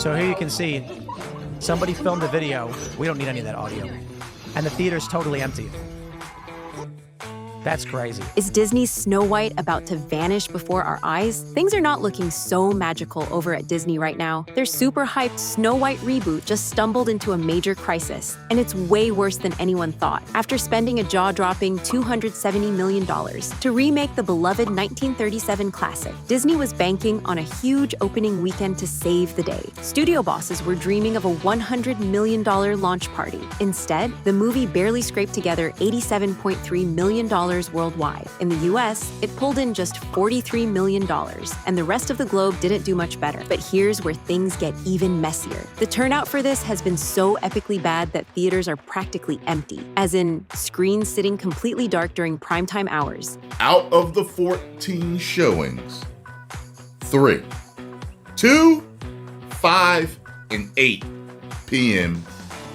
So here you can see somebody filmed a video. We don't need any of that audio. And the theater's totally empty. That's crazy. Is Disney's Snow White about to vanish before our eyes? Things are not looking so magical over at Disney right now. Their super hyped Snow White reboot just stumbled into a major crisis, and it's way worse than anyone thought. After spending a jaw-dropping $270 million to remake the beloved 1937 classic, Disney was banking on a huge opening weekend to save the day. Studio bosses were dreaming of a $100 million launch party. Instead, the movie barely scraped together $87.3 million worldwide. In the US, it pulled in just $43 million, and the rest of the globe didn't do much better. But here's where things get even messier. The turnout for this has been so epically bad that theaters are practically empty, as in screens sitting completely dark during primetime hours. Out of the 14 showings, 3, 2, 5, and 8 p.m.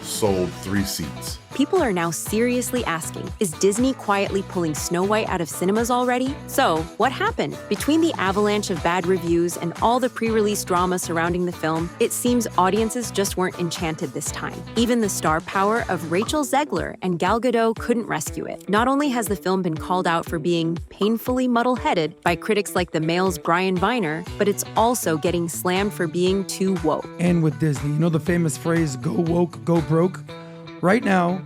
sold 3 seats. People are now seriously asking, is Disney quietly pulling Snow White out of cinemas already? So, what happened? Between the avalanche of bad reviews and all the pre-release drama surrounding the film, it seems audiences just weren't enchanted this time. Even the star power of Rachel Zegler and Gal Gadot couldn't rescue it. Not only has the film been called out for being painfully muddle-headed by critics like The Mail's Brian Viner, but it's also getting slammed for being too woke. And with Disney, you know the famous phrase, go woke, go broke? Right now,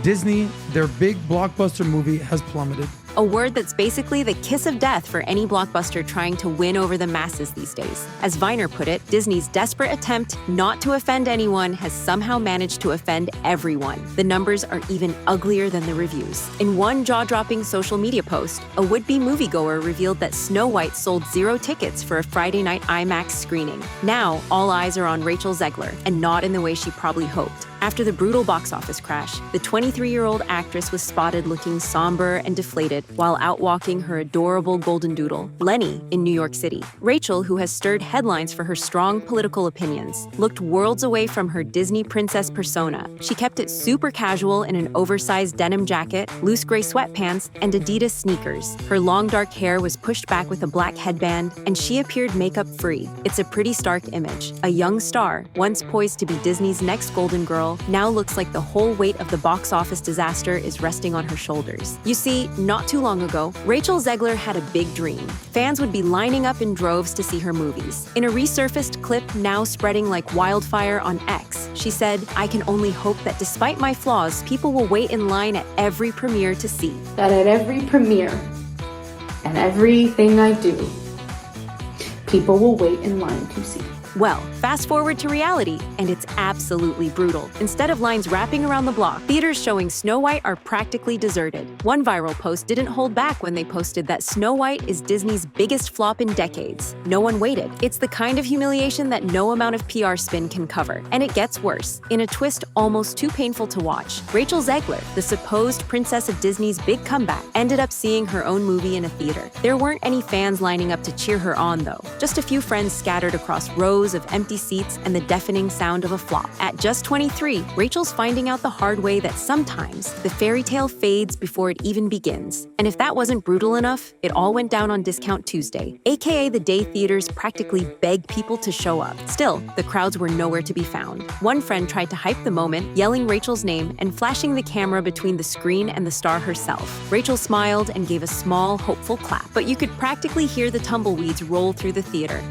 Disney, their big blockbuster movie has plummeted. A word that's basically the kiss of death for any blockbuster trying to win over the masses these days. As Viner put it, Disney's desperate attempt not to offend anyone has somehow managed to offend everyone. The numbers are even uglier than the reviews. In one jaw-dropping social media post, a would-be moviegoer revealed that Snow White sold 0 tickets for a Friday night IMAX screening. Now, all eyes are on Rachel Zegler, and not in the way she probably hoped. After the brutal box office crash, the 23-year-old actress was spotted looking somber and deflated while out walking her adorable golden doodle, Lenny, in New York City. Rachel, who has stirred headlines for her strong political opinions, looked worlds away from her Disney princess persona. She kept it super casual in an oversized denim jacket, loose gray sweatpants, and Adidas sneakers. Her long dark hair was pushed back with a black headband, and she appeared makeup-free. It's a pretty stark image. A young star, once poised to be Disney's next golden girl, now looks like the whole weight of the box office disaster is resting on her shoulders. You see, not too long ago, Rachel Zegler had a big dream. Fans would be lining up in droves to see her movies. In a resurfaced clip now spreading like wildfire on X, she said, "I can only hope that despite my flaws, people will wait in line at every premiere to see." That at every premiere and everything I do, people will wait in line to see. Well, fast forward to reality, and it's absolutely brutal. Instead of lines wrapping around the block, theaters showing Snow White are practically deserted. One viral post didn't hold back when they posted that Snow White is Disney's biggest flop in decades. No one waited. It's the kind of humiliation that no amount of PR spin can cover. And it gets worse. In a twist almost too painful to watch, Rachel Zegler, the supposed princess of Disney's big comeback, ended up seeing her own movie in a theater. There weren't any fans lining up to cheer her on, though. Just a few friends scattered across rows of empty seats and the deafening sound of a flop. At just 23, Rachel's finding out the hard way that sometimes the fairy tale fades before it even begins. And if that wasn't brutal enough, it all went down on Discount Tuesday, aka the day theaters practically begged people to show up. Still, the crowds were nowhere to be found. One friend tried to hype the moment, yelling Rachel's name and flashing the camera between the screen and the star herself. Rachel smiled and gave a small, hopeful clap, but you could practically hear the tumbleweeds roll through the theater.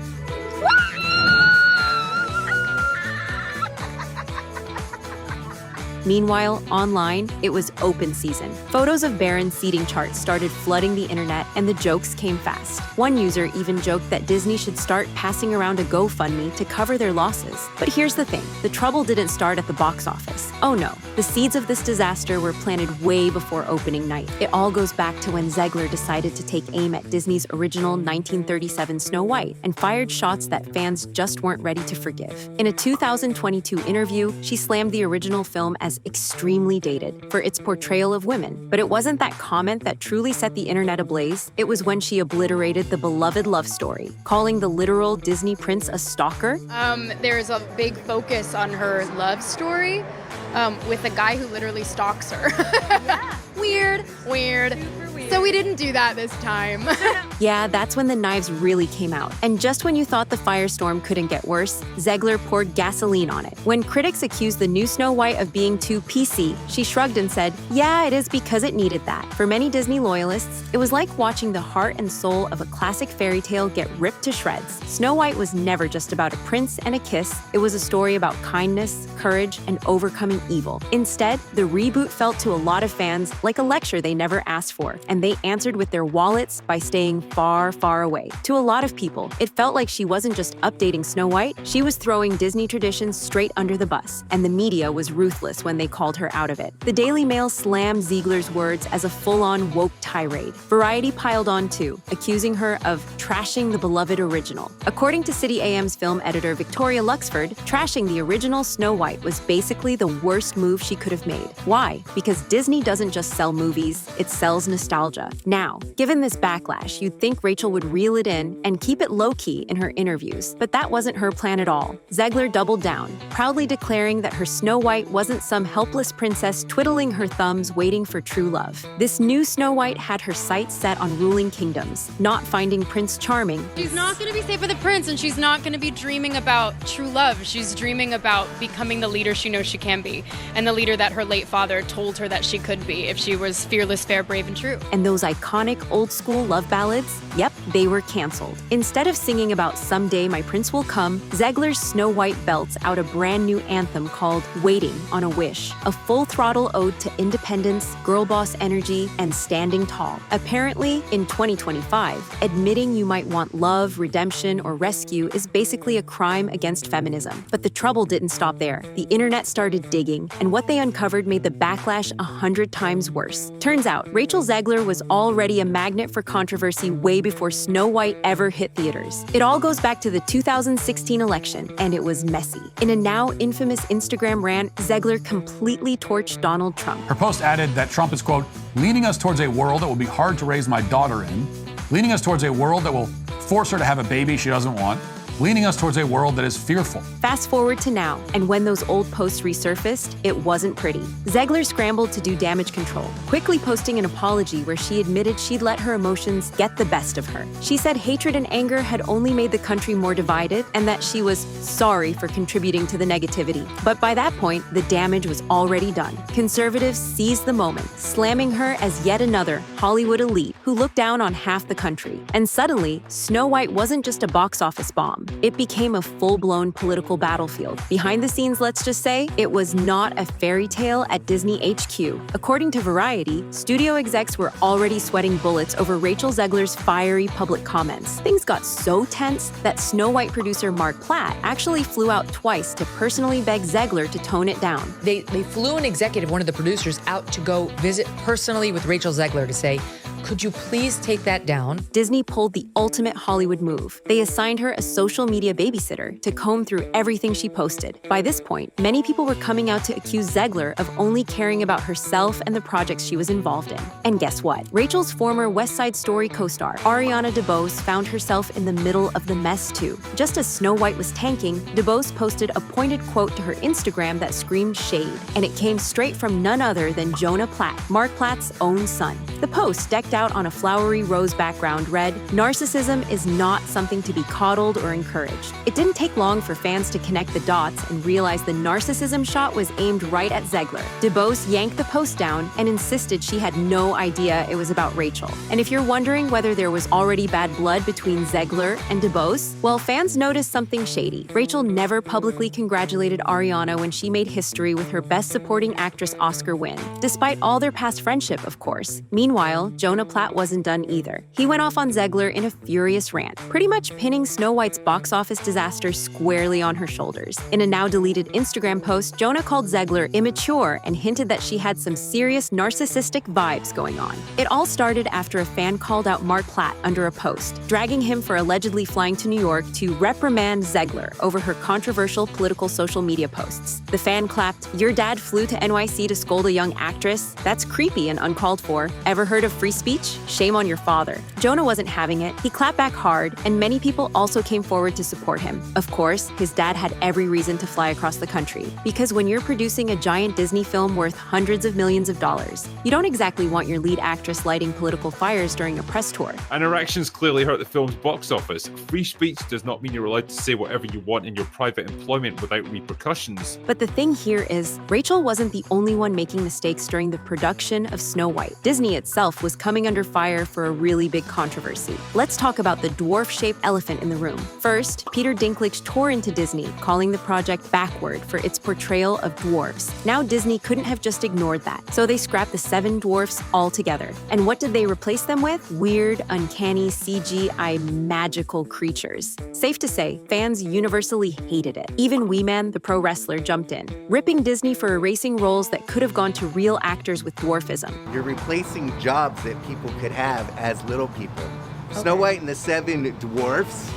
Meanwhile, online, it was open season. Photos of barren seating charts started flooding the internet, and the jokes came fast. One user even joked that Disney should start passing around a GoFundMe to cover their losses. But here's the thing, the trouble didn't start at the box office. Oh no, the seeds of this disaster were planted way before opening night. It all goes back to when Zegler decided to take aim at Disney's original 1937 Snow White and fired shots that fans just weren't ready to forgive. In a 2022 interview, she slammed the original film as extremely dated for its portrayal of women. But it wasn't that comment that truly set the internet ablaze. It was when she obliterated the beloved love story, calling the literal Disney prince a stalker. There's a big focus on her love story with a guy who literally stalks her. Yeah. Weird. Super weird. So we didn't do that this time. Yeah, that's when the knives really came out. And just when you thought the firestorm couldn't get worse, Zegler poured gasoline on it. When critics accused the new Snow White of being too PC, she shrugged and said, "Yeah, it is because it needed that." For many Disney loyalists, it was like watching the heart and soul of a classic fairy tale get ripped to shreds. Snow White was never just about a prince and a kiss. It was a story about kindness, courage, and overcoming evil. Instead, the reboot felt to a lot of fans like a lecture they never asked for, and they answered with their wallets by staying far, far away. To a lot of people, it felt like she wasn't just updating Snow White, she was throwing Disney traditions straight under the bus, and the media was ruthless when they called her out of it. The Daily Mail slammed Zegler's words as a full-on woke tirade. Variety piled on too, accusing her of trashing the beloved original. According to City AM's film editor Victoria Luxford, trashing the original Snow White was basically the worst move she could have made. Why? Because Disney doesn't just sell movies, it sells nostalgia. Now, given this backlash, you'd think Rachel would reel it in and keep it low-key in her interviews, but that wasn't her plan at all. Zegler doubled down, proudly declaring that her Snow White wasn't some helpless princess twiddling her thumbs waiting for true love. This new Snow White had her sights set on ruling kingdoms, not finding Prince Charming. She's not going to be safe with the prince, and she's not going to be dreaming about true love. She's dreaming about becoming the leader she knows she can be, and the leader that her late father told her that she could be if she was fearless, fair, brave, and true. And those iconic old-school love ballads? Yep, they were canceled. Instead of singing about "Someday My Prince Will Come," Zegler's Snow White belts out a brand new anthem called "Waiting on a Wish," a full-throttle ode to independence, girl boss energy, and standing tall. Apparently, in 2025, admitting you might want love, redemption, or rescue is basically a crime against feminism. But the trouble didn't stop there. The internet started digging, and what they uncovered made the backlash 100 times worse. Turns out, Rachel Zegler was already a magnet for controversy way before Snow White ever hit theaters. It all goes back to the 2016 election, and it was messy. In a now infamous Instagram rant, Zegler completely torched Donald Trump. Her post added that Trump is, quote, leading us towards a world that will be hard to raise my daughter in, leading us towards a world that will force her to have a baby she doesn't want, leading us towards a world that is fearful. Fast forward to now, and when those old posts resurfaced, it wasn't pretty. Zegler scrambled to do damage control, quickly posting an apology where she admitted she'd let her emotions get the best of her. She said hatred and anger had only made the country more divided, and that she was sorry for contributing to the negativity. But by that point, the damage was already done. Conservatives seized the moment, slamming her as yet another Hollywood elite who looked down on half the country. And suddenly, Snow White wasn't just a box office bomb. It became a full-blown political battlefield. Behind the scenes, let's just say, it was not a fairy tale at Disney HQ. According to Variety, studio execs were already sweating bullets over Rachel Zegler's fiery public comments. Things got so tense that Snow White producer Mark Platt actually flew out twice to personally beg Zegler to tone it down. They flew an executive, one of the producers, out to go visit personally with Rachel Zegler to say, could you please take that down? Disney pulled the ultimate Hollywood move. They assigned her a social media babysitter to comb through everything she posted. By this point, many people were coming out to accuse Zegler of only caring about herself and the projects she was involved in. And guess what? Rachel's former West Side Story co-star, Ariana DeBose, found herself in the middle of the mess too. Just as Snow White was tanking, DeBose posted a pointed quote to her Instagram that screamed shade, and it came straight from none other than Jonah Platt, Mark Platt's own son. The post, decked out on a flowery rose background, read, "Narcissism is not something to be coddled or encouraged." It didn't take long for fans to connect the dots and realize the narcissism shot was aimed right at Zegler. DeBose yanked the post down and insisted she had no idea it was about Rachel. And if you're wondering whether there was already bad blood between Zegler and DeBose, well, fans noticed something shady. Rachel never publicly congratulated Ariana when she made history with her Best Supporting Actress Oscar win, despite all their past friendship, of course. Meanwhile, Jonah Platt wasn't done either. He went off on Zegler in a furious rant, pretty much pinning Snow White's box office disaster squarely on her shoulders. In a now-deleted Instagram post, Jonah called Zegler immature and hinted that she had some serious narcissistic vibes going on. It all started after a fan called out Mark Platt under a post, dragging him for allegedly flying to New York to reprimand Zegler over her controversial political social media posts. The fan clapped, "Your dad flew to NYC to scold a young actress? That's creepy and uncalled for. Ever heard of free speech?" speech? Shame on your father. Jonah wasn't having it. He clapped back hard, and many people also came forward to support him. Of course, his dad had every reason to fly across the country, because when you're producing a giant Disney film worth hundreds of millions of dollars, you don't exactly want your lead actress lighting political fires during a press tour. And her actions clearly hurt the film's box office. Free speech does not mean you're allowed to say whatever you want in your private employment without repercussions. But the thing here is, Rachel wasn't the only one making mistakes during the production of Snow White. Disney itself was coming under fire for a really big controversy. Let's talk about the dwarf-shaped elephant in the room. First, Peter Dinklage tore into Disney, calling the project backward for its portrayal of dwarves. Now Disney couldn't have just ignored that, so they scrapped the 7 dwarfs altogether. And what did they replace them with? Weird, uncanny, CGI magical creatures. Safe to say, fans universally hated it. Even Wee Man, the pro wrestler, jumped in, ripping Disney for erasing roles that could have gone to real actors with dwarfism. You're replacing jobs that people could have as little people. Snow White and the 7 dwarfs,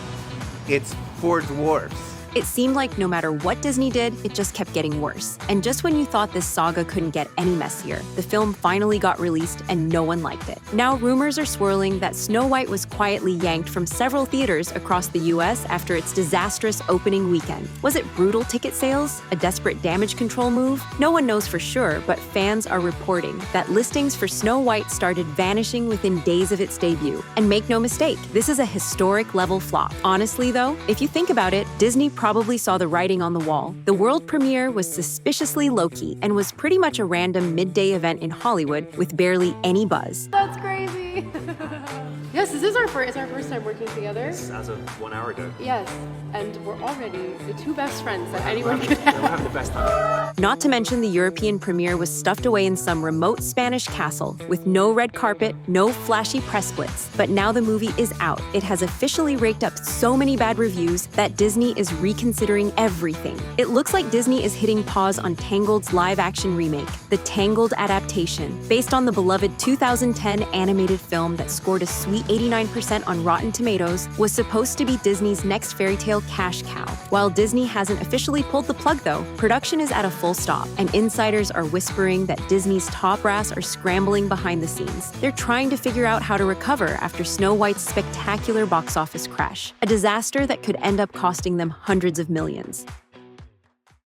it's 4 dwarfs. It seemed like no matter what Disney did, it just kept getting worse. And just when you thought this saga couldn't get any messier, the film finally got released and no one liked it. Now rumors are swirling that Snow White was quietly yanked from several theaters across the US after its disastrous opening weekend. Was it brutal ticket sales? A desperate damage control move? No one knows for sure, but fans are reporting that listings for Snow White started vanishing within days of its debut. And make no mistake, this is a historic level flop. Honestly though, if you think about it, Disney probably saw the writing on the wall. The world premiere was suspiciously low-key and was pretty much a random midday event in Hollywood with barely any buzz. That's crazy. Yes, this is our first time working together. Yes, as of 1 hour ago. Yes, and we're already the 2 best friends that anyone could have. We'll have the best time. Not to mention the European premiere was stuffed away in some remote Spanish castle with no red carpet, no flashy press blitz. But now the movie is out. It has officially raked up so many bad reviews that Disney is reconsidering everything. It looks like Disney is hitting pause on Tangled's live-action remake, the Tangled adaptation, based on the beloved 2010 animated film that scored a sweet 89% on Rotten Tomatoes, was supposed to be Disney's next fairy tale cash cow. While Disney hasn't officially pulled the plug though, production is at a full stop, and insiders are whispering that Disney's top brass are scrambling behind the scenes. They're trying to figure out how to recover after Snow White's spectacular box office crash, a disaster that could end up costing them hundreds of millions.